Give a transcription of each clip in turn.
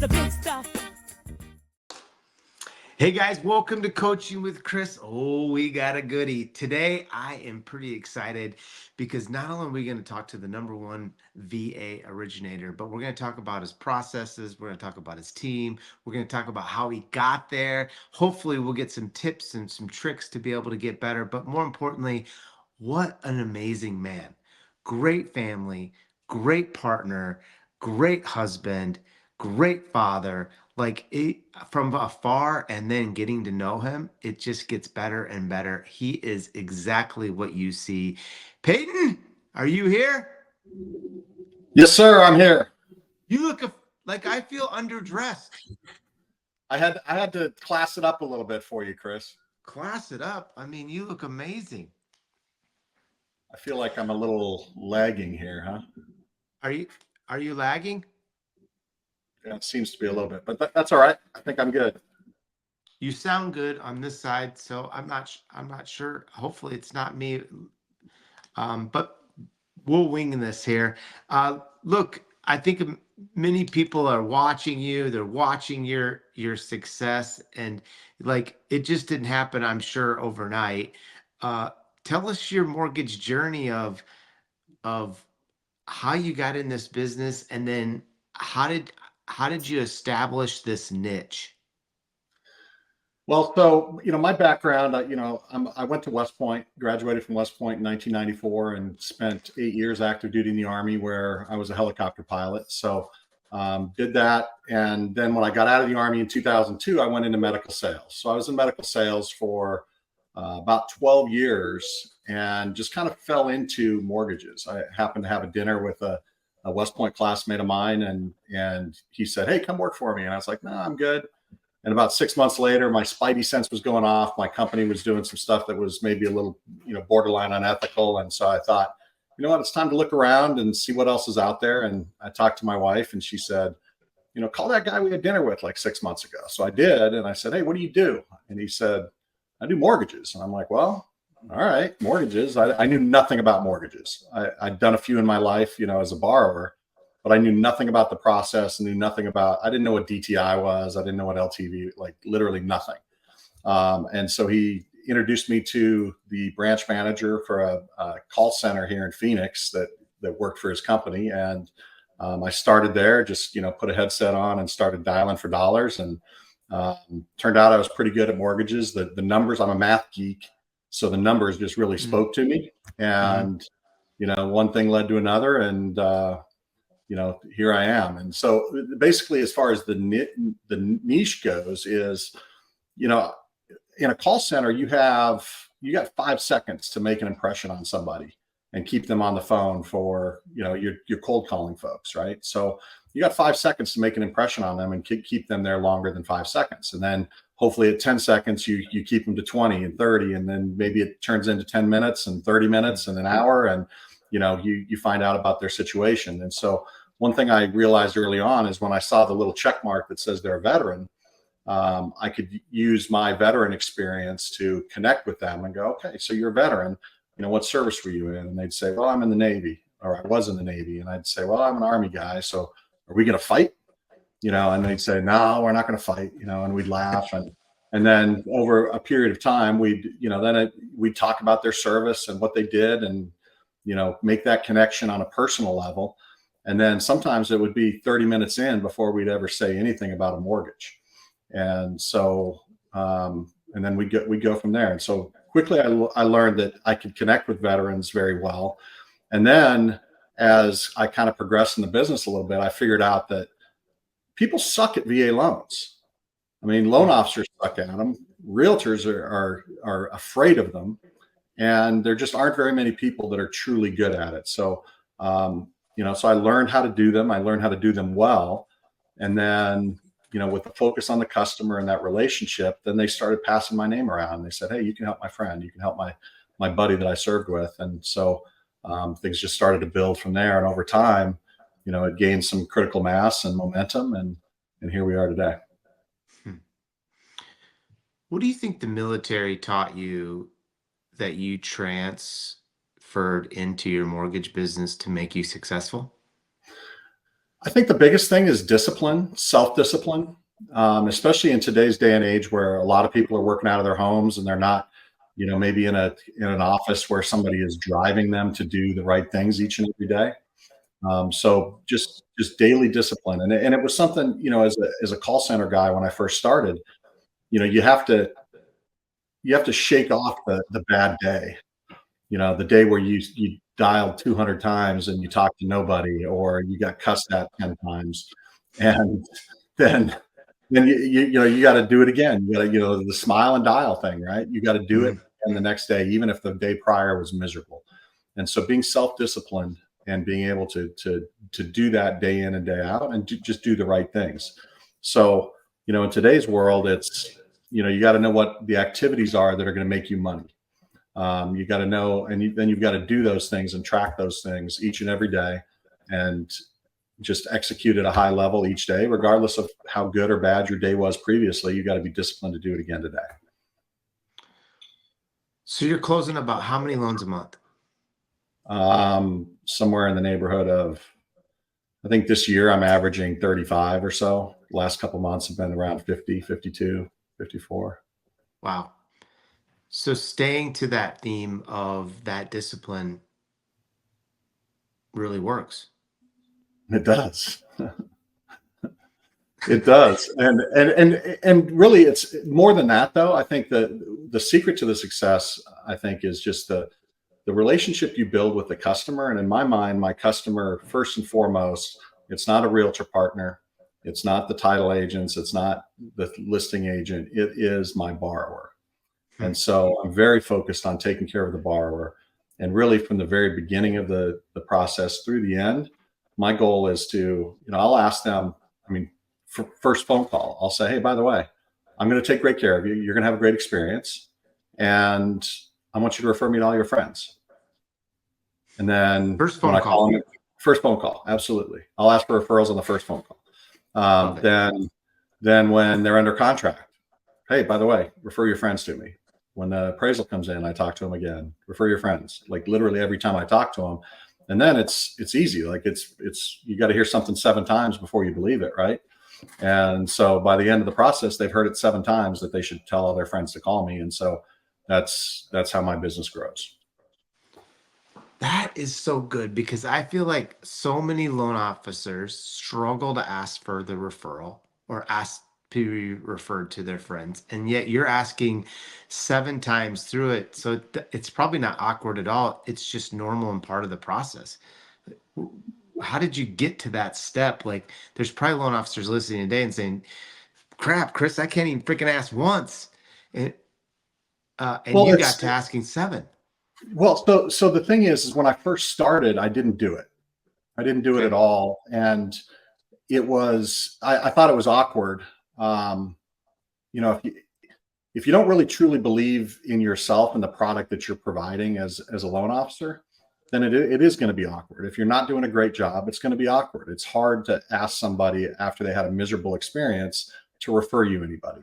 the big stuff. Hey guys, welcome to Coaching with Chris. Oh, we got a goodie. Today, I am pretty excited because not only are we going to talk to the #1 VA originator, but we're going to talk about his processes. We're going to talk about his team. We're going to talk about how he got there. Hopefully, we'll get some tips and some tricks to be able to get better. But more importantly, what an amazing man. Great family, great partner, great husband, great father. Like it, from afar and then getting to know him, it just gets better and better. He is exactly what you see. Peyton, are you here? Yes, sir. I'm here. You look like I feel underdressed. I had to class it up a little bit for you, Chris. Class it up. I mean, you look amazing. I feel like I'm a little lagging here, huh? Are you lagging? Yeah, it seems to be a little bit, but that's all right. I think I'm good. You sound good on this side, so I'm not sure. Hopefully, it's not me. But we'll wing this here. Look, I think many people are watching you. They're watching your success, and like it just didn't happen, I'm sure, overnight. Tell us your mortgage journey of how you got in this business, and then how did you establish this niche? Well, so my background, I went to West Point, graduated from West Point in 1994, and spent 8 years active duty in the Army, where I was a helicopter pilot. So did that, and then when I got out of the Army in 2002, I went into medical sales. So I was in medical sales for about 12 years, and just kind of fell into mortgages. I happened to have a dinner with a West Point classmate of mine, and he said, "Hey, come work for me." And I was like, "No, I'm good." And about 6 months later, my spidey sense was going off. My company was doing some stuff that was maybe a little, borderline unethical. And so I thought, you know what, it's time to look around and see what else is out there. And I talked to my wife, and she said, call that guy we had dinner with like 6 months ago. So I did. And I said, "Hey, what do you do?" And he said, "I do mortgages." And I'm like, "Well, all right, mortgages." I knew nothing about mortgages. I'd done a few in my life, as a borrower, but I knew nothing about the process, I didn't know what DTI was. I didn't know what LTV, like literally nothing. And so he introduced me to the branch manager for a call center here in Phoenix that worked for his company. And I started there, just, put a headset on and started dialing for dollars. And turned out I was pretty good at mortgages. The numbers, I'm a math geek, so the numbers just really spoke to me. And, one thing led to another, and, here I am. And so basically, as far as the niche goes, is, in a call center, you got 5 seconds to make an impression on somebody and keep them on the phone for, your cold calling folks, right? So you got 5 seconds to make an impression on them and keep them there longer than 5 seconds. And then hopefully at 10 seconds, you keep them to 20 and 30, and then maybe it turns into 10 minutes and 30 minutes and an hour. And, you find out about their situation. And so one thing I realized early on is when I saw the little check mark that says they're a veteran, I could use my veteran experience to connect with them and go, "Okay, so you're a veteran. What service were you in?" And they'd say, "Well, I'm in the Navy," or "I was in the Navy." And I'd say, "Well, I'm an Army guy. So are we going to fight?" And they'd say, "No, we're not going to fight," and we'd laugh. And then over a period of time, we'd talk about their service and what they did, and, make that connection on a personal level. And then sometimes it would be 30 minutes in before we'd ever say anything about a mortgage. And so, and then we go from there. And so quickly I learned that I could connect with veterans very well. And then as I kind of progressed in the business a little bit, I figured out that people suck at VA loans. I mean, loan officers suck at them. Realtors are afraid of them. And there just aren't very many people that are truly good at it. So, so I learned how to do them. I learned how to do them well. And then, with the focus on the customer and that relationship, then they started passing my name around. They said, "Hey, you can help my friend. You can help my buddy that I served with." And so things just started to build from there. And over time, it gained some critical mass and momentum. And here we are today. What do you think the military taught you that you transferred into your mortgage business to make you successful? I think the biggest thing is discipline, self-discipline, especially in today's day and age where a lot of people are working out of their homes and they're not, maybe in an office where somebody is driving them to do the right things each and every day. So just daily discipline, and it was something, as a call center guy when I first started, you know, you have to shake off the bad day. The day where you dialed 200 times and you talked to nobody, or you got cussed at 10 times, and then you got to do it again. You got to, the smile and dial thing, right? You got to do it, Mhm. and the next day, even if the day prior was miserable. And so, being self-disciplined and being able to do that day in and day out, and just do the right things. So, in today's world, it's you got to know what the activities are that are going to make you money. You got to know, and then you've got to do those things and track those things each and every day, and just execute at a high level each day, regardless of how good or bad your day was previously. You got to be disciplined to do it again today. So you're closing about how many loans a month? Somewhere in the neighborhood of, I think this year I'm averaging 35 or so. Last couple months have been around 50, 52, 54. Wow. So staying to that theme of that discipline really works. It does. It does. And really it's more than that though. I think the secret to the success, I think, is just the relationship you build with the customer. And in my mind, my customer, first and foremost, it's not a realtor partner. It's not the title agents. It's not the listing agent. It is my borrower. Hmm. And so I'm very focused on taking care of the borrower. And really from the very beginning of the process through the end, my goal is to, I'll ask them, I mean, first phone call, I'll say, hey, by the way, I'm going to take great care of you. You're going to have a great experience. And I want you to refer me to all your friends. And then First when phone I call call. them, first phone call, absolutely. I'll ask for referrals on the first phone call. Love it. Then when they're under contract, hey, by the way, refer your friends to me. When the appraisal comes in, I talk to them again. Refer your friends. Like literally every time I talk to them, and then it's easy. Like it's you got to hear something 7 times before you believe it, right? And so by the end of the process, they've heard it 7 times that they should tell all their friends to call me. And so that's how my business grows. That is so good because I feel like so many loan officers struggle to ask for the referral or ask to be referred to their friends. And yet you're asking 7 times through it. So it's probably not awkward at all. It's just normal and part of the process. How did you get to that step? Like, there's probably loan officers listening today and saying, crap, Chris, I can't even freaking ask once. And, and Well, you got to asking 7. so the thing is when I first started, I didn't do it. I didn't do it at Okay. all, and I thought it was awkward. Um, if you don't really truly believe in yourself and the product that you're providing as a loan officer, then it is going to be awkward. If you're not doing a great job, it's going to be awkward. It's hard to ask somebody after they had a miserable experience to refer you anybody.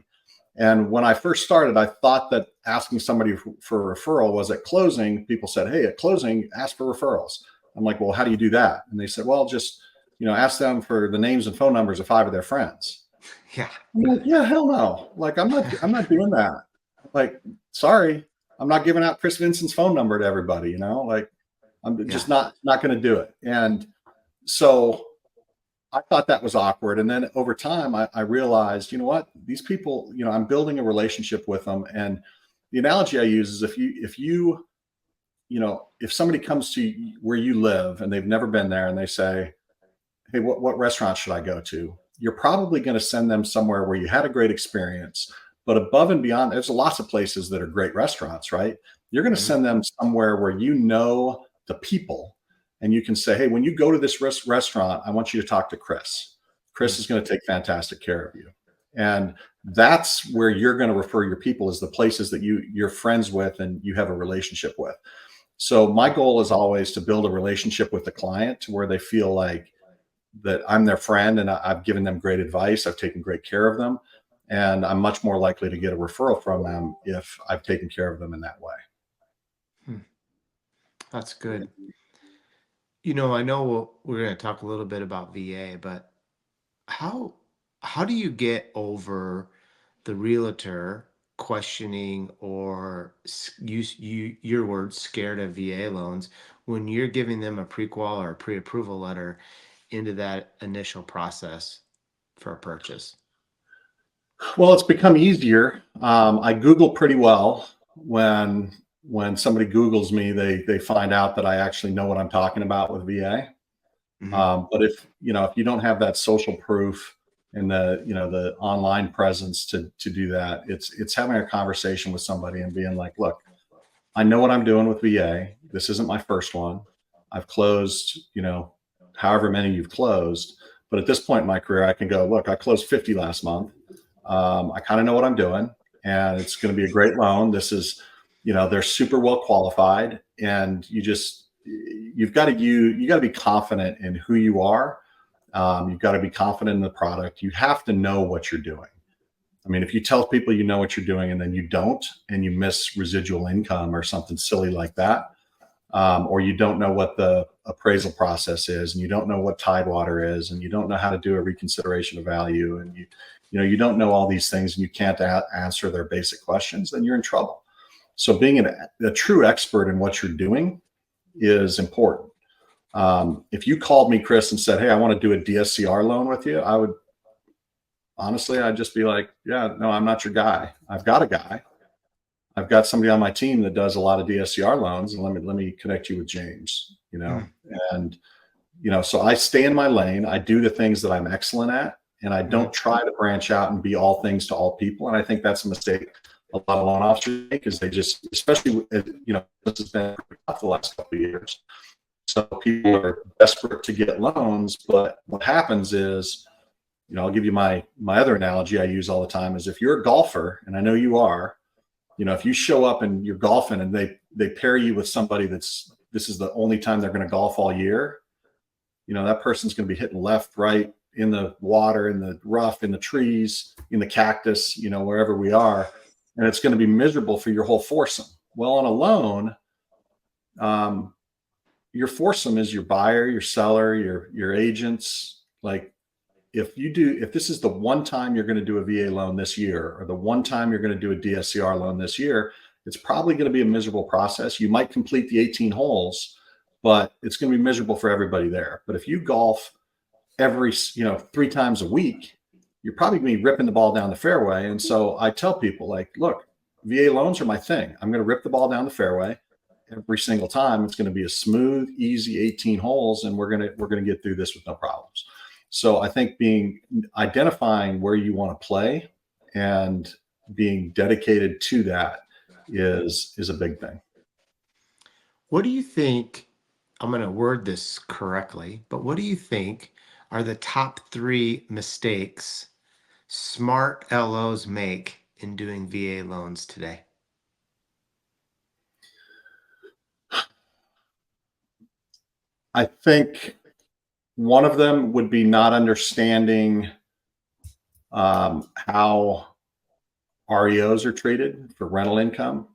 And when I first started, I thought that asking somebody for a referral was at closing. People said, hey, at closing, ask for referrals. I'm like, well, how do you do that? And they said, well, just, ask them for the names and phone numbers of 5 of their friends. Yeah. I'm like, yeah, hell no. Like, I'm not doing that. Like, sorry, I'm not giving out Chris Vinson's phone number to everybody, like I'm Yeah. just not going to do it. And so I thought that was awkward. And then over time, I realized, you know what, these people, I'm building a relationship with them. And the analogy I use is if somebody comes to where you live and they've never been there and they say, hey, what restaurant should I go to? You're probably going to send them somewhere where you had a great experience, but above and beyond, there's lots of places that are great restaurants, right? You're going to Mhm. send them somewhere where the people, and you can say, hey, when you go to this restaurant, I want you to talk to Chris. Chris Mm. is going to take fantastic care of you. And that's where you're going to refer your people, is the places that you're friends with and you have a relationship with. So my goal is always to build a relationship with the client to where they feel like that I'm their friend and I've given them great advice. I've taken great care of them. And I'm much more likely to get a referral from them if I've taken care of them in that way. Hmm. That's good. I know we're going to talk a little bit about VA, but how how do you get over the realtor questioning or your words scared of VA loans when you're giving them a prequal or a pre-approval letter into that initial process for a purchase? Well, it's become easier. I Google pretty well. When somebody Googles me, they find out that I actually know what I'm talking about with VA. Hmm. But if you don't have that social proof and the online presence to do that, it's having a conversation with somebody and being like, look, I know what I'm doing with VA. This isn't my first one. I've closed, however many you've closed. But at this point in my career, I can go, look, I closed 50 last month. I kind of know what I'm doing, and it's going to be a great loan. This is, they're super well qualified, and you got to be confident in who you are. You've got to be confident in the product. You have to know what you're doing. I mean, if you tell people you know what you're doing and then you don't, and you miss residual income or something silly like that, or you don't know what the appraisal process is, and you don't know what Tidewater is, and you don't know how to do a reconsideration of value, and you don't know all these things, and you can't answer their basic questions, then you're in trouble. So being a true expert in what you're doing is important. If you called me, Chris, and said, "Hey, I want to do a DSCR loan with you," I would honestly, I'd just be like, "Yeah, no, I'm not your guy. I've got a guy. I've got somebody on my team that does a lot of DSCR loans, and let me connect you with James." And so I stay in my lane. I do the things that I'm excellent at, and I Hmm. don't try to branch out and be all things to all people. And I think that's a mistake a lot of loan officers make, is they just, especially this has been tough the last couple of years. So people are desperate to get loans, but what happens is, I'll give you my other analogy I use all the time is, if you're a golfer, and I know you are, if you show up and you're golfing and they pair you with somebody this is the only time they're going to golf all year, that person's going to be hitting left, right, in the water, in the rough, in the trees, in the cactus, wherever we are, and it's going to be miserable for your whole foursome. Well, on a loan, um, your foursome is your buyer, your seller, your agents. Like, if this is the one time you're going to do a VA loan this year, or the one time you're going to do a DSCR loan this year, it's probably going to be a miserable process. You might complete the 18 holes, but it's going to be miserable for everybody there. But if you golf every 3 times a week, you're probably going to be ripping the ball down the fairway. And so I tell people, like, look, VA loans are my thing. I'm going to rip the ball down the fairway every single time. It's going to be a smooth, easy 18 holes, and we're going to get through this with no problems. So I think identifying where you want to play and being dedicated to that is a big thing. What do you think? I'm going to word this correctly, but what do you think are the top three mistakes smart LOs make in doing VA loans today? I think one of them would be not understanding how REOs are treated for rental income,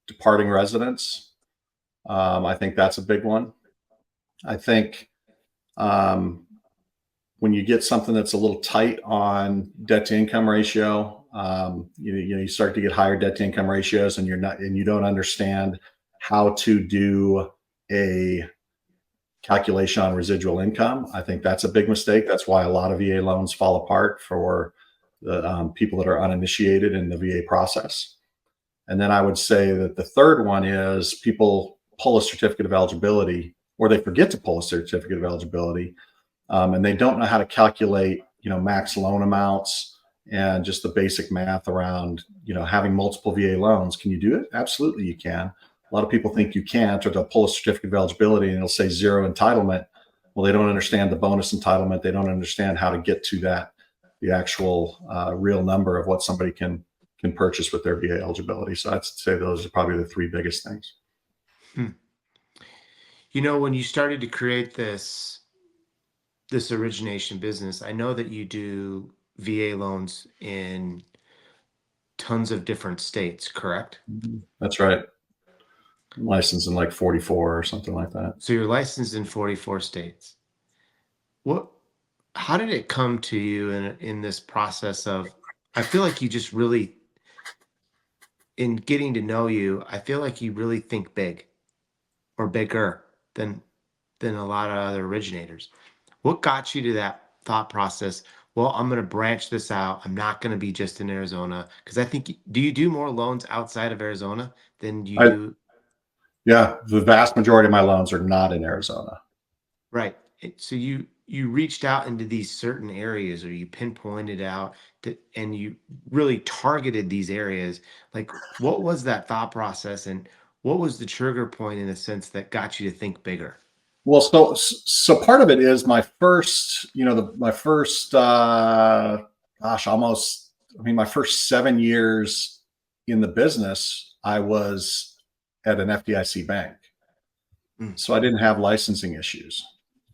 departing residents. I think that's a big one. I think um, when you get something that's a little tight on debt to income ratio, you start to get higher debt to income ratios, and you don't understand how to do a calculation on residual income. I think that's a big mistake. That's why a lot of VA loans fall apart for the people that are uninitiated in the VA process. And then I would say that the third one is, people pull a certificate of eligibility, or they forget to pull a certificate of eligibility, and they don't know how to calculate, max loan amounts and just the basic math around, having multiple VA loans. Can you do it? Absolutely, you can. A lot of people think you can't, or they'll pull a certificate of eligibility and it'll say zero entitlement. Well, they don't understand the bonus entitlement. They don't understand how to get to the actual real number of what somebody can purchase with their VA eligibility. So I'd say those are probably the three biggest things. Hmm. When you started to create this origination business, I know that you do VA loans in tons of different states, correct? That's right. I'm licensed in like 44 or something like that. So you're licensed in 44 states. What, how did it come to you in this process of, I feel like you just really, in getting to know you, I feel like you really think big or bigger than a lot of other originators. What got you to that thought process? Well, I'm going to branch this out. I'm not going to be just in Arizona because I think, do you do more loans outside of Arizona than you I, do? yeah, the vast majority of my loans are not in Arizona. Right. So you reached out into these certain areas, or you pinpointed out that, and you really targeted these areas. Like, what was that thought process, and what was the trigger point in a sense that got you to think bigger? Well, so part of it is my first, my first, gosh, almost, I mean, my first 7 years in the business, I was at an FDIC bank. Mm, So I didn't have licensing issues.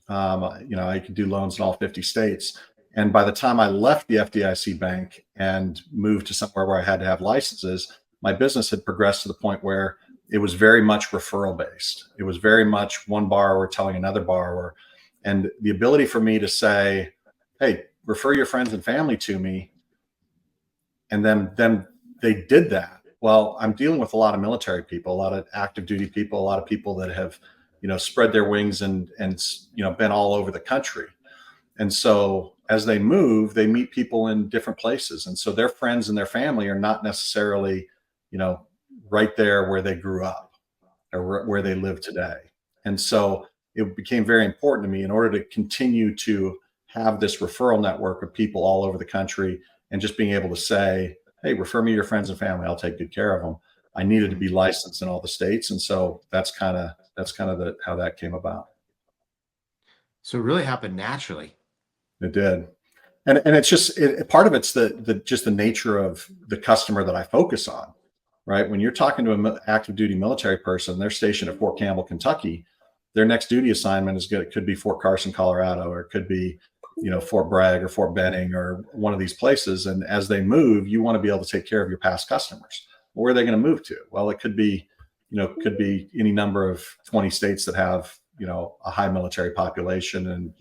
I could do loans in all 50 states. And by the time I left the FDIC bank and moved to somewhere where I had to have licenses, my business had progressed to the point where it was very much referral based. It was very much one borrower telling another borrower. And the ability for me to say, hey, refer your friends and family to me. And then they did that. Well, I'm dealing with a lot of military people, a lot of active duty people, a lot of people that have, spread their wings and been all over the country. And so as they move, they meet people in different places. And so their friends and their family are not necessarily, you know, right there where they grew up or where they mm, live today. And so it became very important to me in order to continue to have this referral network of people all over the country and just being able to say, hey, refer me your friends and family. I'll take good care of them. I needed to mm. be licensed in all the states. And so that's kind of how that came about. So it really happened naturally. It did. And it's just part of it's the just the nature of the customer that I focus on, right? When you're talking to an active duty military person, they're stationed at Fort Campbell, Kentucky. Their next duty assignment is good. It could be Fort Carson, Colorado, or it could be, Fort Bragg or Fort Benning or one of these places. And as they move, you want to be able to take care of your past customers. Where are they going to move to? Well, it could be any number of 20 states that have, a high military population and,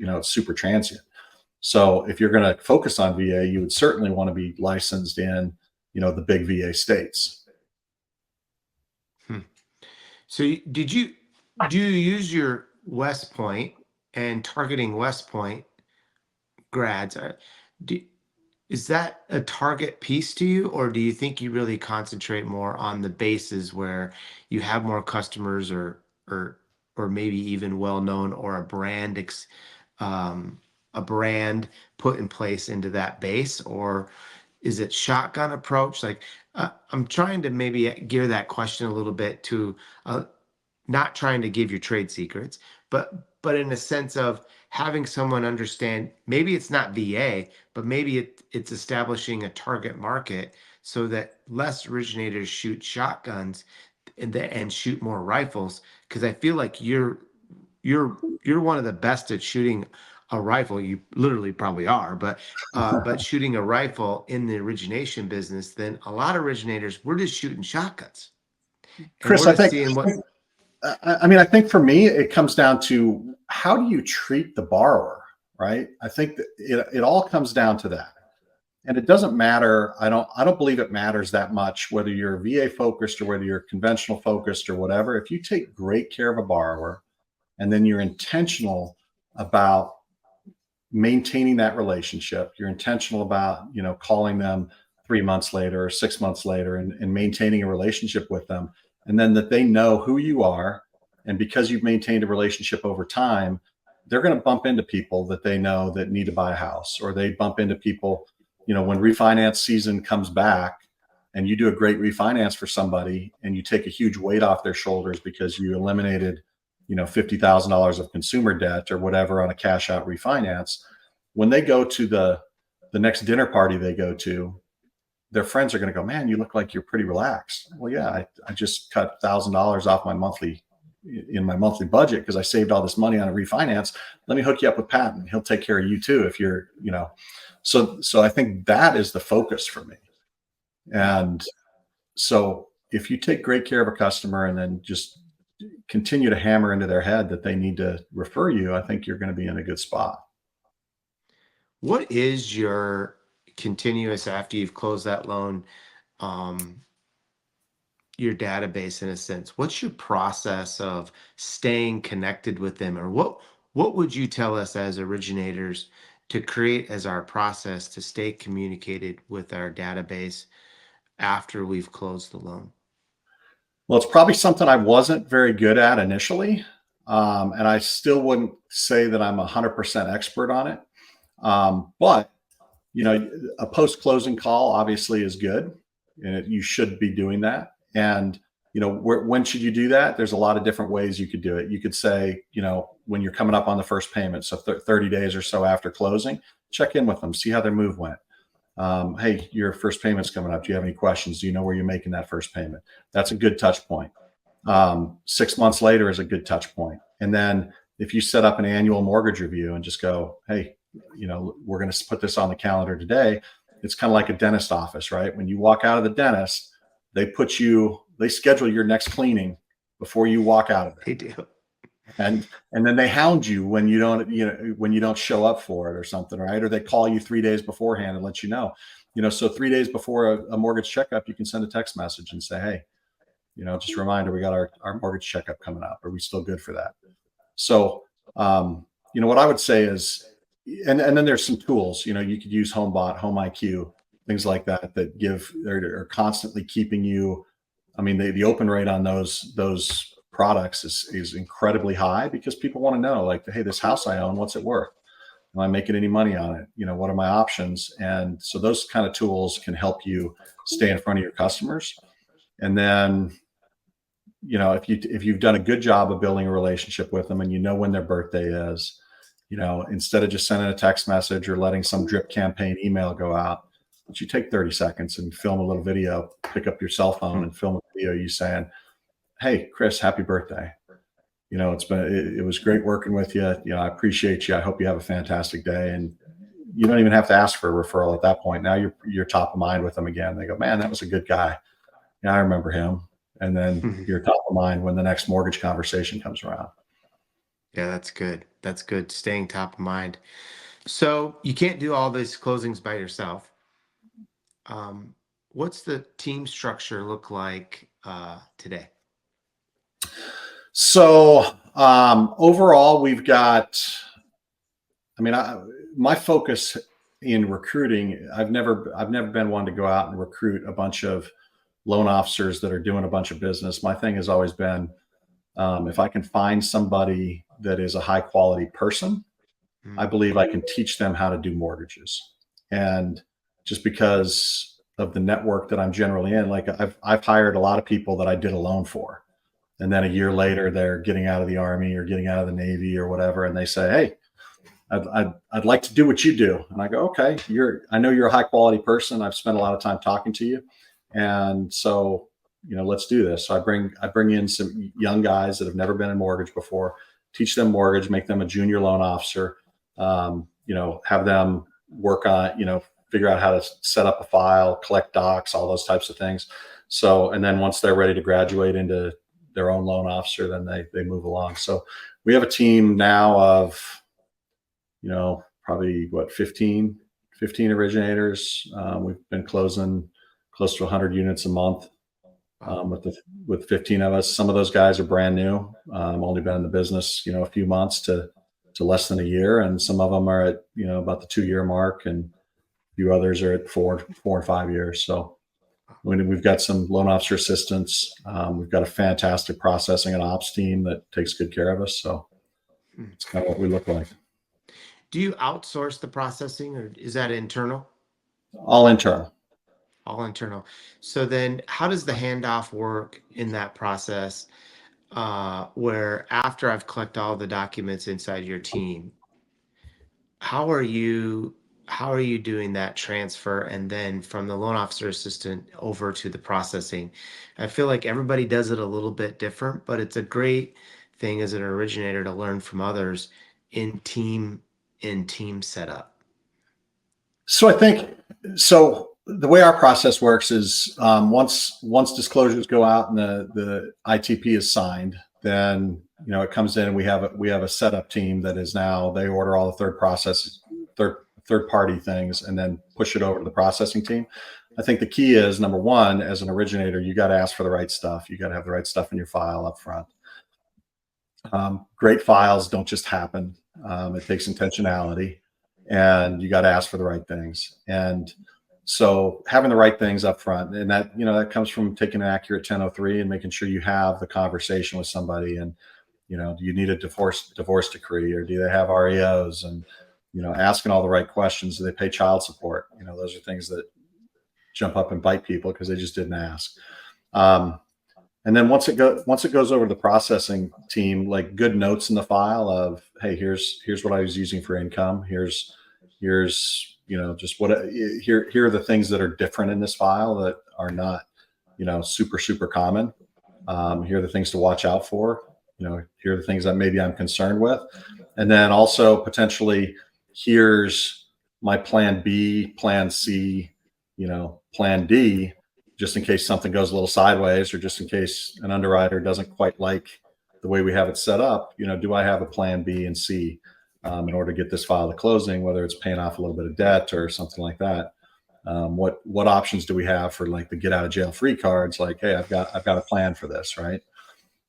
it's super transient. So if you're going to focus on VA, you would certainly want to be licensed in, the big VA states. Hmm. So did you do you use your West Point and targeting West Point grads? Do, is that a target piece to you, or do you think you really concentrate more on the bases where you have more customers, or or maybe even well known, or um, a brand put in place into that base, or is it shotgun approach? Like, I'm trying to maybe gear that question a little bit to, not trying to give your trade secrets, but in a sense of having someone understand, maybe it's not VA, but maybe it's establishing a target market so that less originators shoot shotguns and shoot more rifles. Because I feel like you're one of the best at shooting a rifle. You literally probably are, but shooting a rifle in the origination business, then a lot of originators, we're just shooting shotguns and Chris, we're I just think, seeing what. I think for me, it comes down to how do you treat the borrower, right? I think that it all comes down to that. And it doesn't matter. I don't believe it matters that much whether you're VA focused or whether you're conventional focused or whatever. If you take great care of a borrower and then you're intentional about maintaining that relationship, you're intentional about, calling them 3 months later or 6 months later and maintaining a relationship with them. And then that they know who you are. And because you've maintained a relationship over time, they're going to bump into people that they know that need to buy a house, or they bump into people, when refinance season comes back and you do a great refinance for somebody and you take a huge weight off their shoulders because you eliminated, $50,000 of consumer debt or whatever on a cash out refinance. When they go to the next dinner party they go to, their friends are going to go, man, you look like you're pretty relaxed. Well, yeah, I just cut $1,000 off in my monthly budget because I saved all this money on a refinance. Let me hook you up with Patton. He'll take care of you too. If you're, so I think that is the focus for me. And so if you take great care of a customer and then just continue to hammer into their head that they need to refer you, I think you're going to be in a good spot. What is your continuous after you've closed that loan, um, your database in a sense? What's your process of staying connected with them, or what would you tell us as originators to create as our process to stay communicated with our database after we've closed the loan? Well, it's probably something I wasn't very good at initially. And I still wouldn't say that I'm 100% expert on it. But, a post closing call obviously is good, and you should be doing that. And, when should you do that? There's a lot of different ways you could do it. You could say, when you're coming up on the first payment, so 30 days or so after closing, check in with them, see how their move went. Hey, your first payment's coming up. Do you have any questions? Do you know where you're making that first payment? That's a good touch point. 6 months later is a good touch point. And then if you set up an annual mortgage review and just go, hey, we're going to put this on the calendar today. It's kind of like a dentist office, right? When you walk out of the dentist, they schedule your next cleaning before you walk out of They there. do. And then they hound you when you don't show up for it or something, right? Or they call you 3 days beforehand and let you know. So 3 days before a mortgage checkup, you can send a text message and say, hey, just a reminder, we got our mortgage checkup coming up. Are we still good for that? So what I would say is, and then there's some tools, you could use HomeBot, Home IQ, things like that are constantly keeping you. I mean, the open rate on those products is incredibly high because people want to know, like, hey, this house I own, what's it worth? Am I making any money on it? What are my options? And so those kind of tools can help you stay in front of your customers. And then, if you've done a good job of building a relationship with them and when their birthday is, instead of just sending a text message or letting some drip campaign email go out, you take 30 seconds and film a little video, pick up your cell phone and film a video you saying, hey, Chris, happy birthday. It was great working with you. I appreciate you. I hope you have a fantastic day. And you don't even have to ask for a referral at that point. Now you're top of mind with them again. They go, man, that was a good guy. Yeah, I remember him. And then you're top of mind when the next mortgage conversation comes around. Yeah, that's good. That's good. Staying top of mind. So you can't do all these closings by yourself. What's the team structure look like today? So overall, we've got, my focus in recruiting, I've never been one to go out and recruit a bunch of loan officers that are doing a bunch of business. My thing has always been, if I can find somebody that is a high quality person, I believe I can teach them how to do mortgages. And just because of the network that I'm generally in, like I've hired a lot of people that I did a loan for. And then a year later, they're getting out of the Army or getting out of the Navy or whatever. And they say, hey, I'd like to do what you do. And I go, okay, I know you're a high quality person. I've spent a lot of time talking to you. And so, let's do this. So I bring in some young guys that have never been in mortgage before, teach them mortgage, make them a junior loan officer, have them work on, figure out how to set up a file, collect docs, all those types of things. So, and then once they're ready to graduate into their own loan officer, then they move along. So we have a team now of, probably 15 originators. We've been closing close to 100 units a month with 15 of us. Some of those guys are brand new. Only been in the business, a few months to less than a year. And some of them are at, about the 2-year mark, and a few others are at 4 and 5 years. So we've got some loan officer assistants. We've got a fantastic processing and ops team that takes good care of us. So it's kind of what we look like. Do you outsource the processing, or is that internal? All internal. All internal. So then how does the handoff work in that process, where after I've collected all the documents inside your team, how are you doing that transfer, and then from the loan officer assistant over to the processing? I feel like everybody does it a little bit different, but it's a great thing as an originator to learn from others in team setup. So I think, the way our process works is once disclosures go out and the ITP is signed, then it comes in and we have a setup team that is now they order all the third party things and then push it over to the processing team. I think the key is number one, as an originator, you got to ask for the right stuff. You got to have the right stuff in your file up front. Great files don't just happen. It takes intentionality, and you got to ask for the right things. And so having the right things up front, and that comes from taking an accurate 1003 and making sure you have the conversation with somebody. And do you need a divorce decree, or do they have REOs? And asking all the right questions. Do they pay child support? Those are things that jump up and bite people because they just didn't ask. And then once it goes over to the processing team, like good notes in the file of, hey, here's what I was using for income. Here's just here are the things that are different in this file that are not super common. Here are the things to watch out for. Here are the things that maybe I'm concerned with. And then also potentially, here's my plan B, plan C, plan D, just in case something goes a little sideways, or just in case an underwriter doesn't quite like the way we have it set up. Do I have a plan B and C in order to get this file to closing, whether it's paying off a little bit of debt or something like that? What options do we have for like the get out of jail free cards? Like, hey, I've got a plan for this, right?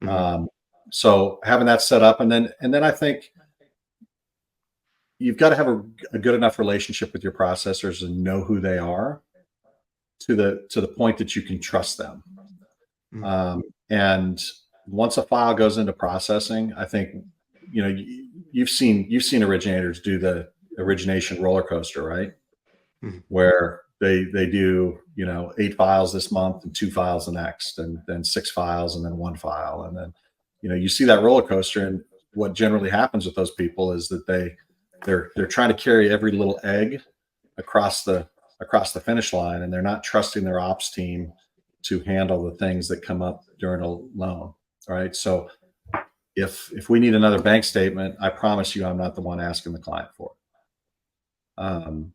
Mhm. So having that set up, and then I think you've got to have a good enough relationship with your processors and know who they are to the point that you can trust them. Mhm. And once a file goes into processing, I think you've seen originators do the origination roller coaster, right? Mhm. Where they do 8 files this month and 2 files the next, and then 6 files and then 1 file, and then you see that roller coaster. And what generally happens with those people is that they're trying to carry every little egg across the finish line, and they're not trusting their ops team to handle the things that come up during a loan. Right. So if we need another bank statement, I promise you I'm not the one asking the client for it.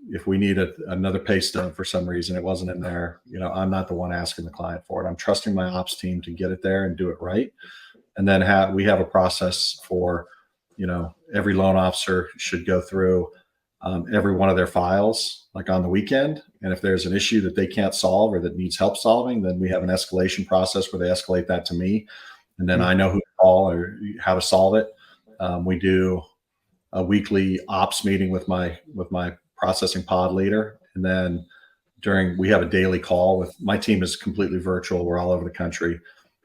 If we need another pay stub for some reason, it wasn't in there, I'm not the one asking the client for it. I'm trusting my ops team to get it there and do it right. And then we have a process for, every loan officer should go through every one of their files, like on the weekend. And if there's an issue that they can't solve or that needs help solving, then we have an escalation process where they escalate that to me. And then Mhm. I know who to call or how to solve it. We do a weekly ops meeting with my processing pod leader. And then we have a daily call with my team. Is completely virtual. We're all over the country.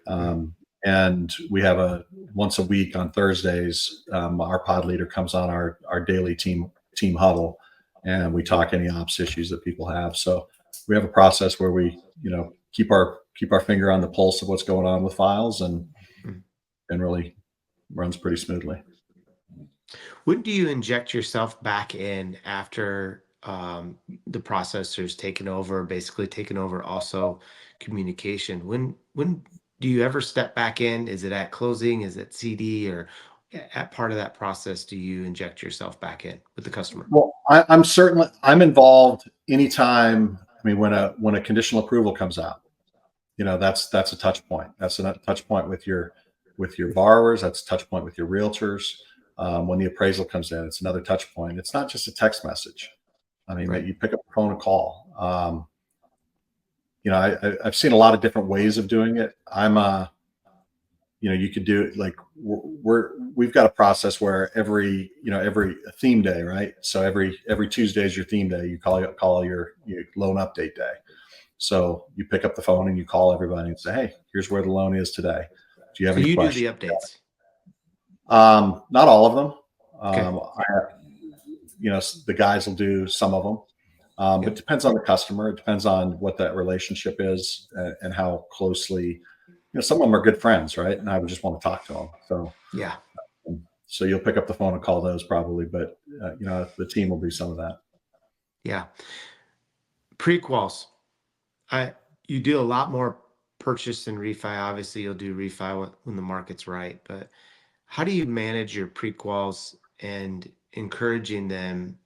Mhm. And we have once a week on Thursdays, our pod leader comes on our daily team huddle, and we talk any ops issues that people have. So we have a process where we, keep our finger on the pulse of what's going on with files, and Mhm. really runs pretty smoothly. When do you inject yourself back in after the processor's taken over, basically taken over also communication? When do you ever step back in? Is it at closing? Is it CD, or at part of that process do you inject yourself back in with the customer? Well, I'm involved anytime. I mean, when a conditional approval comes out, that's a touch point. That's a touch point with your borrowers. That's a touch point with your realtors. When the appraisal comes in, it's another touch point. It's not just a text message. I mean, that Right. you pick up the phone and call. I've seen a lot of different ways of doing it. You could do it like we've got a process where every theme day, right? So every Tuesday is your theme day. You call your loan update day. So you pick up the phone and you call everybody and say, hey, here's where the loan is today. Do you have So any you do questions? the updates. Not all of them. Okay. The guys will do some of them. But it Yep. depends on the customer. It depends on what that relationship is, and how closely, some of them are good friends, right? And I would just want to talk to them. Yeah. So you'll pick up the phone and call those probably, but the team will do some of that. Yeah. Prequels. I You do a lot more purchase and refi. Obviously, you'll do refi when the market's right, but how do you manage your prequels and encouraging them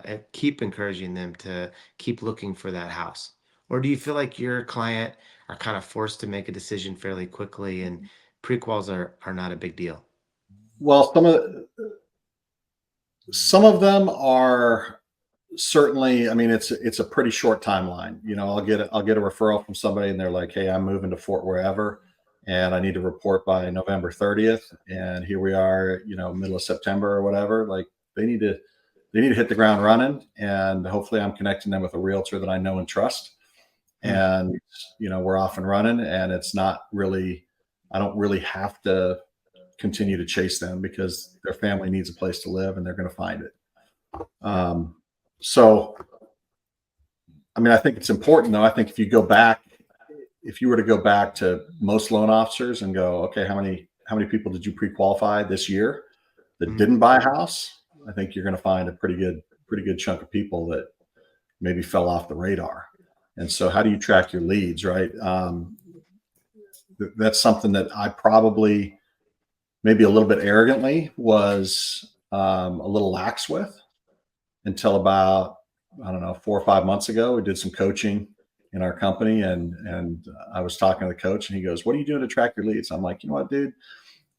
and keep encouraging them to keep looking for that house? Or do you feel like your client are kind of forced to make a decision fairly quickly and prequels are not a big deal? Well, some of them are certainly. I mean, it's a pretty short timeline. I'll get a referral from somebody, and they're like, "Hey, I'm moving to Fort wherever, and I need to report by November 30th." And here we are, middle of September or whatever. Like they need to they need to hit the ground running, and hopefully, I'm connecting them with a realtor that I know and trust. Mm, And we're off and running, and it's not really. I don't really have to continue to chase them because their family needs a place to live, and they're going to find it. Um, so, I mean, I think it's important though. I think if you were to go back to most loan officers and go, okay, how many people did you pre-qualify this year that mm, didn't buy a house? I think you're going to find a pretty good chunk of people that maybe fell off the radar. And so, how do you track your leads, right? That's something that I probably maybe a little bit arrogantly was a little lax with until about, I don't know, 4 or 5 months ago. We did some coaching in our company, and I was talking to the coach, and he goes, "What are you doing to track your leads?" I'm like, "You know what, dude?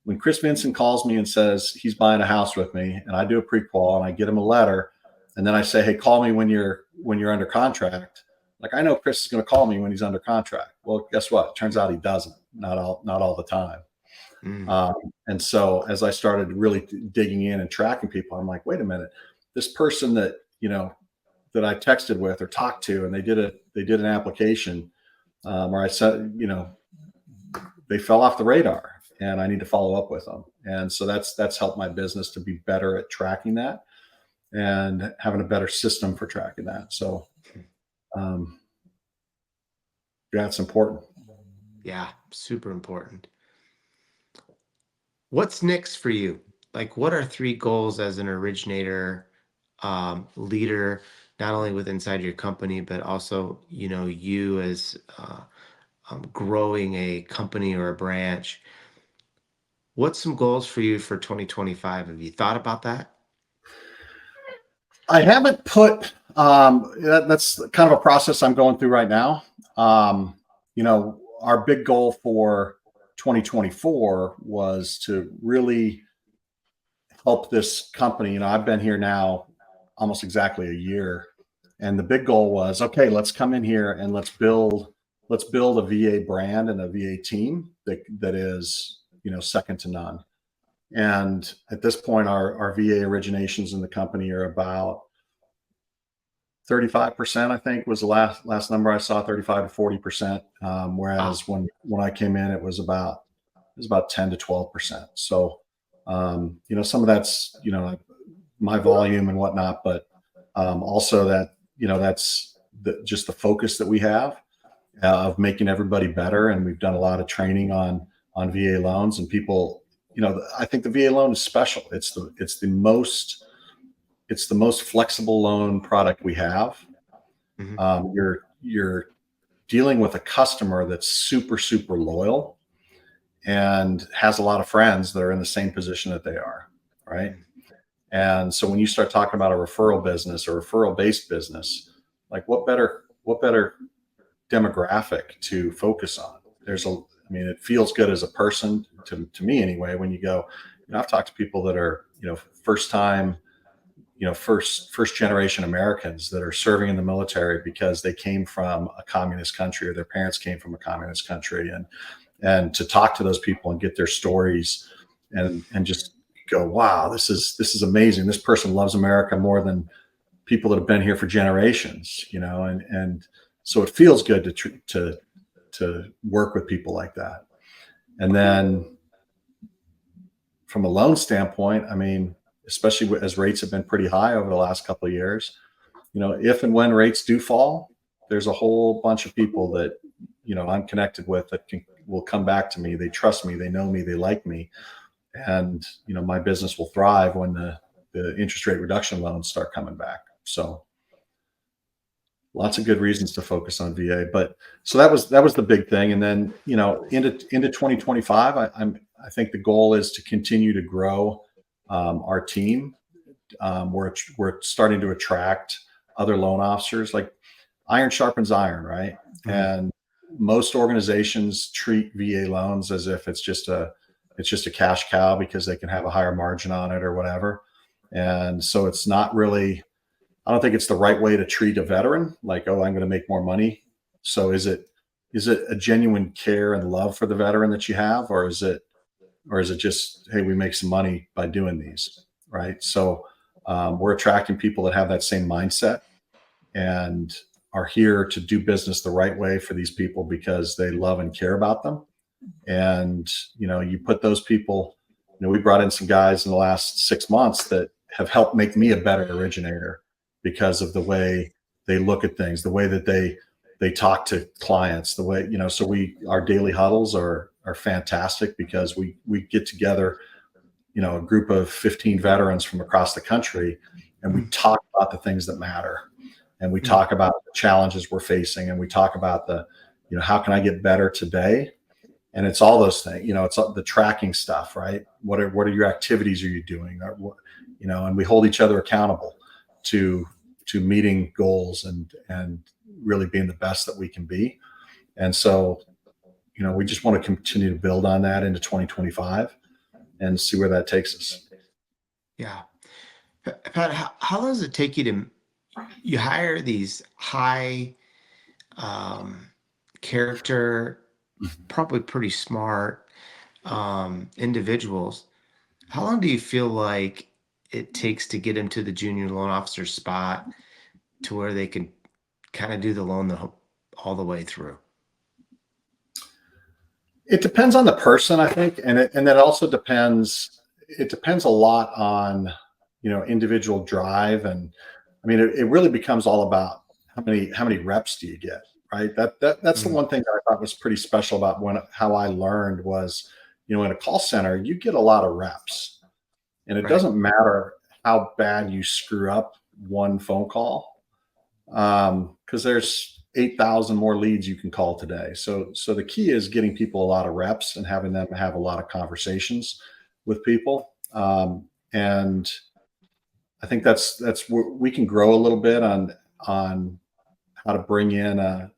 When Chris Vinson calls me and says he's buying a house with me, and I do a pre-qual and I get him a letter, and then I say, hey, call me when you're under contract. Like I know Chris is going to call me when he's under contract. Well, guess what? Turns out he doesn't. Not all the time. mm, Um, and so as I started really digging in and tracking people, I'm like, wait a minute, this person that I texted with or talked to, and they did an application, or I said, they fell off the radar, and I need to follow up with them. And so that's helped my business to be better at tracking that and having a better system for tracking that. So um, yeah, it's important. yeah, super important. What's next for you? Like, what are three goals as an originator leader, not only with inside your company, but also, you as growing a company or a branch? What's some goals for you for 2025? Have you thought about that? I haven't put that's kind of a process I'm going through right now. Our big goal for 2024 was to really help this company. I've been here now almost exactly a year, and the big goal was, okay, let's come in here and let's build a VA brand and a VA team that is second to none. And at this point, our VA originations in the company are about 35%, I think, was the last number I saw, 35 to 40%. Wow. Whereas when I came in, it was about 10 to 12%. So some of that's my volume and whatnot, but also that's just the focus that we have of making everybody better. And we've done a lot of training on VA loans, and people, I think the VA loan is special. It's the most flexible loan product we have. Hmm. You're dealing with a customer that's super super loyal and has a lot of friends that are in the same position that they are, right? And so when you start talking about a referral business or referral based business, like what better demographic to focus on? I mean, it feels good as a person to me anyway. When you go, I've talked to people that are, first time, first generation Americans that are serving in the military because they came from a communist country or their parents came from a communist country, and to talk to those people and get their stories and just go, wow, this is amazing. This person loves America more than people that have been here for generations, and so it feels good to work with people like that. And then from a loan standpoint, I mean, especially as rates have been pretty high over the last couple of years, if and when rates do fall, there's a whole bunch of people that I'm connected with that will come back to me. They trust me, they know me, they like me, and my business will thrive when the interest rate reduction loans start coming back. So lots of good reasons to focus on VA. But so that was the big thing. And then into 2025, I think the goal is to continue to grow our team we're starting to attract other loan officers. Like iron sharpens iron, right? Mm, And most organizations treat VA loans as if it's just a cash cow because they can have a higher margin on it or whatever. And so it's not really, I don't think it's the right way to treat a veteran. Like, oh, I'm going to make more money. So is it a genuine care and love for the veteran that you have, or is it just, hey, we make some money by doing these, right? So we're attracting people that have that same mindset and are here to do business the right way for these people because they love and care about them. And you put those people. We brought in some guys in the last 6 months that have helped make me a better originator because of the way they look at things, the way that they talk to clients, the way so our daily huddles are fantastic because we get together, a group of 15 veterans from across the country, and we mm, talk about the things that matter, and we mm, talk about the challenges we're facing, and we talk about how can I get better today. And it's all those things, it's the tracking stuff, right? What are your activities are you doing? And we hold each other accountable to meeting goals and really being the best that we can be. And so, we just want to continue to build on that into 2025 and see where that takes us. yeah. Pat, how long does it take you to you hire these high um, character, probably pretty smart individuals? How long do you feel like it takes to get them to the junior loan officer spot to where they can kind of do the loan all the way through? It depends on the person, I think, and that also depends. It depends a lot on individual drive, and I mean, it really becomes all about how many reps do you get, right? That's the Mm, one thing that I thought was pretty special about how I learned was, in a call center you get a lot of reps, and it right. doesn't matter how bad you screw up one phone call, because there's 8,000 more leads you can call today. So the key is getting people a lot of reps and having them have a lot of conversations with people. And I think that's where we can grow a little bit on how to bring in a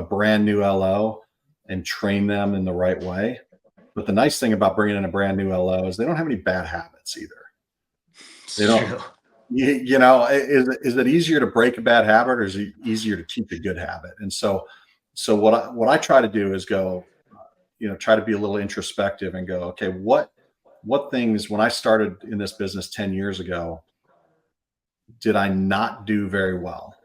brand new LO and train them in the right way. But the nice thing about bringing in a brand new LO is they don't have any bad habits either. They It's don't. true. Is it easier to break a bad habit, or is it easier to keep a good habit? And so what I try to do is go, try to be a little introspective and go, okay, what things when I started in this business 10 years ago did I not do very well?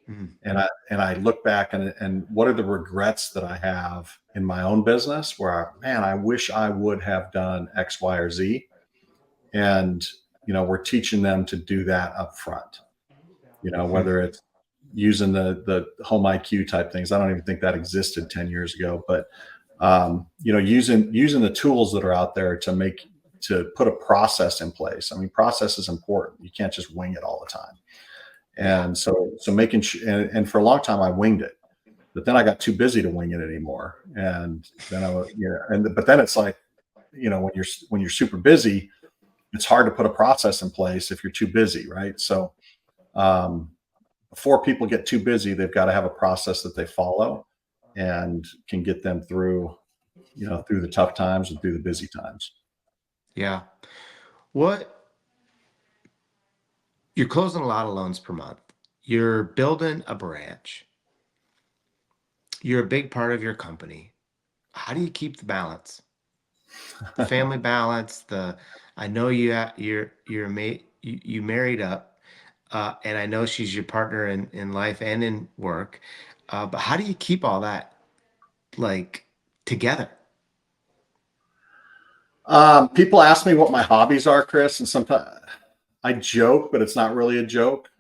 Mm, And I look back and what are the regrets that I have in my own business where man, I wish I would have done X, Y, or Z. And we're teaching them to do that up front. mm, Whether it's using the home IQ type things. I don't even think that existed 10 years ago, but using the tools that are out there to put a process in place. I mean, process is important. You can't just wing it all the time. yeah. And so making sure, and for a long time I winged it, but then I got too busy to wing it anymore. And then but then it's like, when you're super busy, it's hard to put a process in place if you're too busy, right? So um, before people get too busy, they've got to have a process that they follow and can get them through the tough times and through the busy times. Yeah. What You're closing a lot of loans per month. You're building a branch. You're a big part of your company. How do you keep the balance? The family balance, I know you married up, and I know she's your partner in life and in work. But how do you keep all that like together? People ask me what my hobbies are, Chris, and sometimes I joke, but it's not really a joke.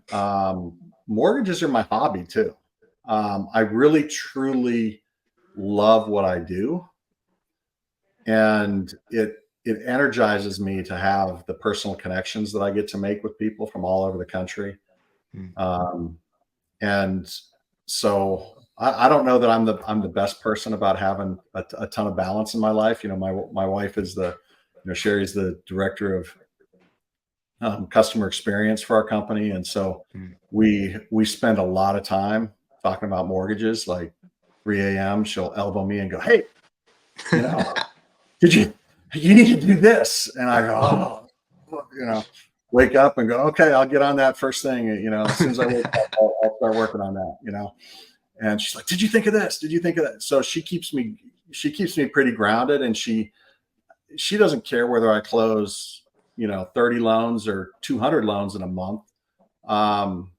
Mortgages are my hobby too. I really truly love what I do, and it energizes me to have the personal connections that I get to make with people from all over the country. Mm, Um, and so I don't know that I'm the best person about having a ton of balance in my life. My wife is Sherry's the director of customer experience for our company, and so Mm. we spend a lot of time talking about mortgages. Like 3 a.m., she'll elbow me and go, "Hey, you know, did you need to do this?" And I go, "Oh," wake up and go, "Okay, I'll get on that first thing." As soon as I wake up, I'll start working on that. And she's like, "Did you think of this? Did you think of that?" So she keeps me pretty grounded, and she doesn't care whether I close 30 loans or 200 loans in a month. Um,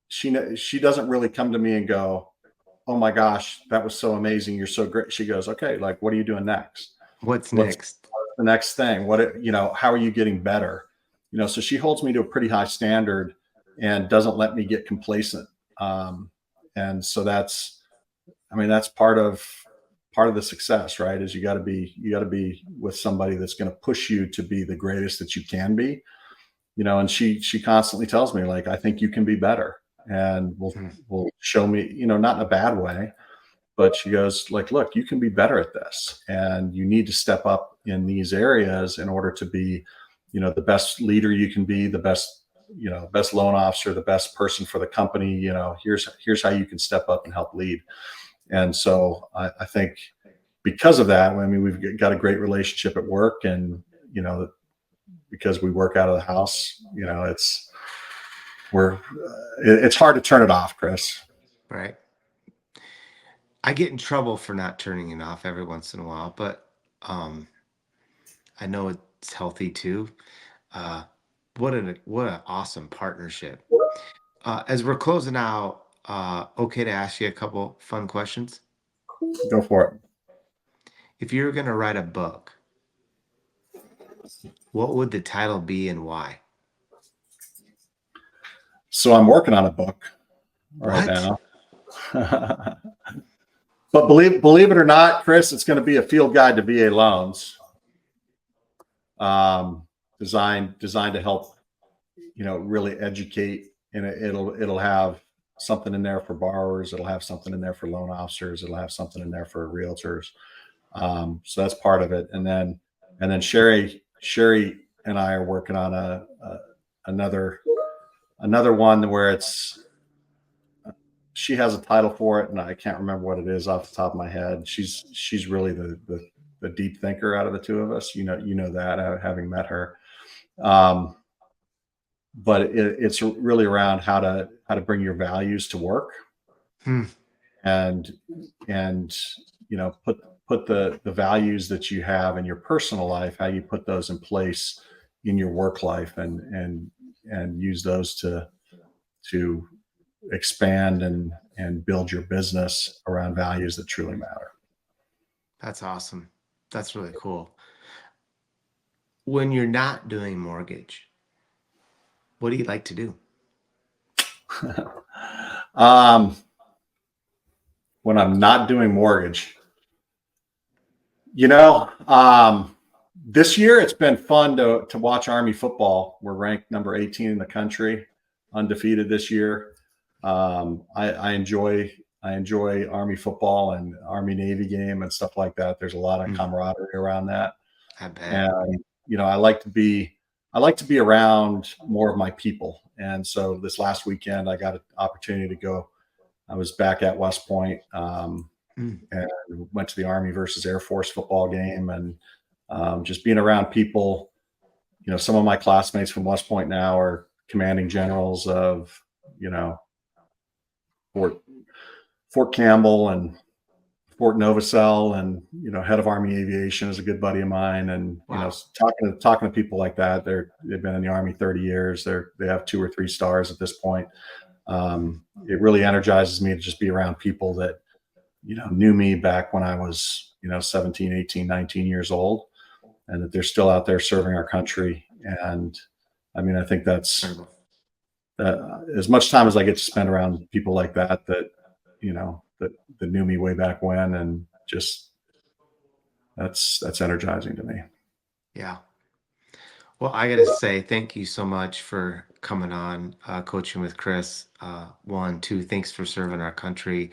she doesn't really come to me and go, "Oh my gosh, that was so amazing. You're so great." She goes, "Okay, like what are you doing next? What's What's next? the next thing? How are you getting better?" So she holds me to a pretty high standard and doesn't let me get complacent. Um, and so that's part of the success, right? Is you got to be with somebody that's going to push you to be the greatest that you can be. And she constantly tells me, like, "I think you can be better," and Mm. will show me, not in a bad way, but she goes, like, "Look, you can be better at this, and you need to step up in these areas in order to be, the best leader you can be, the best loan officer, the best person for the company. Here's how you can step up and help lead." And so I think because of that, I mean, we've got a great relationship at work, and because we work out of the house, it's hard to turn it off, Chris. Right. I get in trouble for not turning it off every once in a while, but um, I know it's healthy too. Uh, what an awesome partnership. As we're closing out, okay to ask you a couple fun questions. Go for it. If you were going to write a book, what would the title be and why? So I'm working on a book right What? now. But believe it or not, Chris, it's going to be a field guide to VA loans, um, designed to help really educate, and it'll have something in there for borrowers. It'll have something in there for loan officers. It'll have something in there for realtors. So that's part of it. And then Sherry and I are working on another another one where she has a title for it, and I can't remember what it is off the top of my head. She's really the deep thinker out of the two of us. You know that, having met her. Um, but it's really around how to bring your values to work, Hmm, and and put the values that you have in your personal life, how you put those in place in your work life, and use those to expand and build your business around values that truly matter. that's awesome. That's really cool. When you're not doing mortgage, what do you like to do? um, when I'm not doing mortgage, you know, this year it's been fun to watch Army football. We're ranked number 18 in the country, undefeated this year. I enjoy Army football and Army Navy game and stuff like that. There's a lot of Mm, camaraderie around that, I bet. and I like to be around more of my people. And so this last weekend, I got an opportunity to go. I was back at West Point, Mm, and went to the Army versus Air Force football game, and just being around people. Some of my classmates from West Point now are commanding generals of you know Fort Fort Campbell and Fort Novacell, and head of Army Aviation is a good buddy of mine. And wow. talking to people like that, they've been in the Army 30 years. They have 2 or 3 stars at this point. It really energizes me to just be around people that knew me back when I was 17, 18, 19 years old, and that they're still out there serving our country. And I mean, I think that's Incredible. as much time as I get to spend around people like that knew me way back when, and just that's energizing to me. Yeah. Well, I got to say, thank you so much for coming on, coaching with Chris. One, two, thanks for serving our country,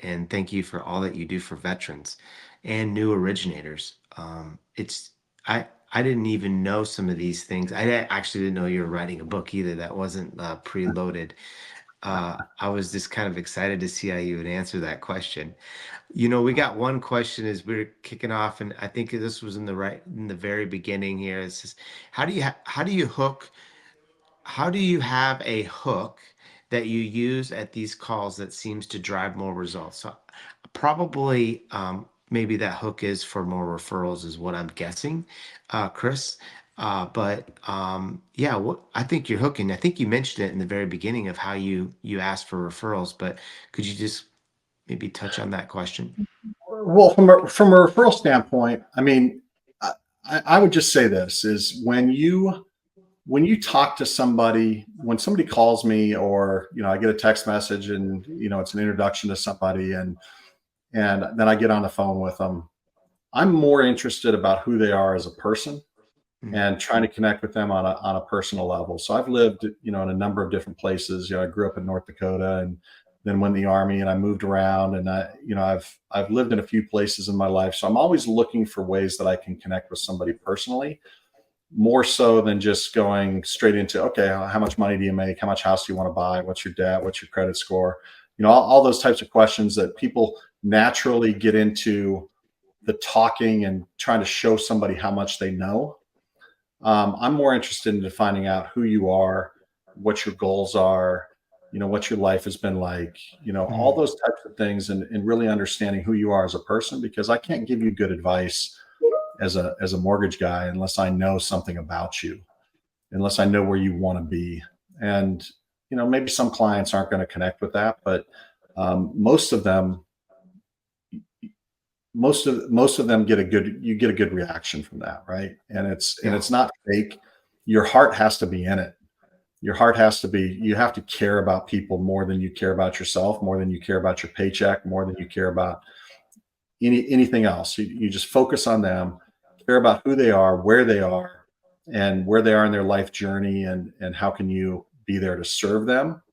and thank you for all that you do for veterans and new originators. I I didn't even know some of these things. Actually didn't know you were writing a book either. That wasn't preloaded. I was just kind of excited to see how you would answer that question. We got one question as we're kicking off, and I think this was in the very beginning here. It says, how do you have a hook that you use at these calls that seems to drive more results? So probably maybe that hook is for more referrals is what I'm guessing, Chris. But yeah, I think you're hooking. I think you mentioned it in the very beginning of how you ask for referrals, but could you just maybe touch on that question? Well, from a referral standpoint, I mean, I, I would just say this is when you talk to somebody, when somebody calls me, or I get a text message and it's an introduction to somebody, and then I get on the phone with them, I'm more interested about who they are as a person Mm, and trying to connect with them on a personal level. So I've lived, in a number of different places. I grew up in North Dakota and then went in the Army, and I moved around, and I've lived in a few places in my life. So I'm always looking for ways that I can connect with somebody personally, more so than just going straight into, okay, how much money do you make? How much house do you want to buy? What's your debt? What's your credit score? All those types of questions that people naturally get into the talking and trying to show somebody how much they know. I'm more interested in finding out who you are, what your goals are, what your life has been like, all mm, those types of things, and really understanding who you are as a person, because I can't give you good advice as a mortgage guy unless I know something about you, unless I know where you want to be. And maybe some clients aren't going to connect with that, but most of them, most of them you get a good reaction from that, right? yeah. It's not fake. Your heart has to be in it. Your heart has to be, you have to care about people more than you care about yourself, more than you care about your paycheck, more than you care about anything else. You just focus on them, care about who they are, and where they are in their life journey, and how can you be there to serve them.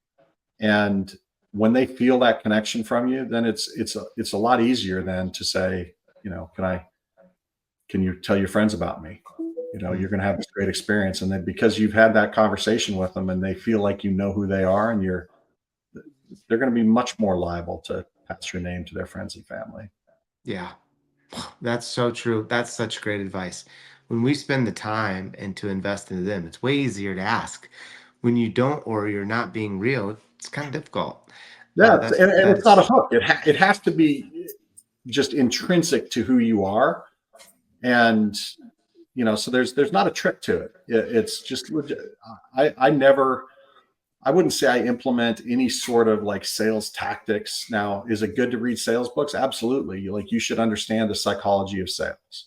And when they feel that connection from you, then it's a lot easier than to say, can you tell your friends about me? Mm, You're going to have this great experience, and then because you've had that conversation with them and they feel like you know who they are, and they're going to be much more liable to pass your name to their friends and family. yeah. That's so true. That's such great advice. When we spend the time and to invest into them, it's way easier to ask. When you don't or you're not being real, it's kind of difficult. Yeah, That's and it's not a that's hook. It has to be just intrinsic to who you are, and so there's not a trick to it. It's just legit. I never, I wouldn't say I implement any sort of like sales tactics. Now, is it good to read sales books? Absolutely. You should understand the psychology of sales.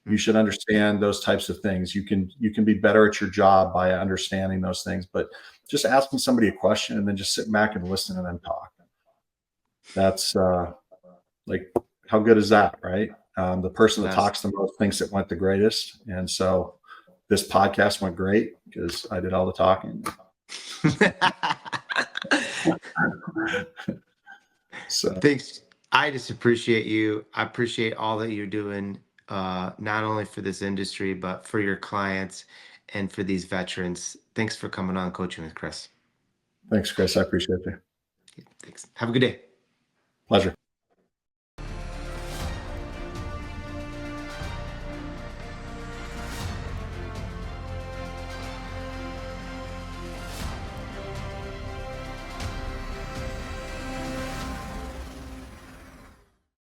You mm, should understand those types of things. You can be better at your job by understanding those things. But just asking somebody a question and then just sitting back and listening to them talk. That's like, how good is that, right? The it's the person that best. talks the most thinks it went the greatest. And so this podcast went great because I did all the talking. So Thanks. I just appreciate you. I appreciate all that you're doing, not only for this industry, but for your clients and for these veterans. Thanks for coming on Coaching with Chris. thanks, Chris. I appreciate you. Thanks. Have a good day. Pleasure.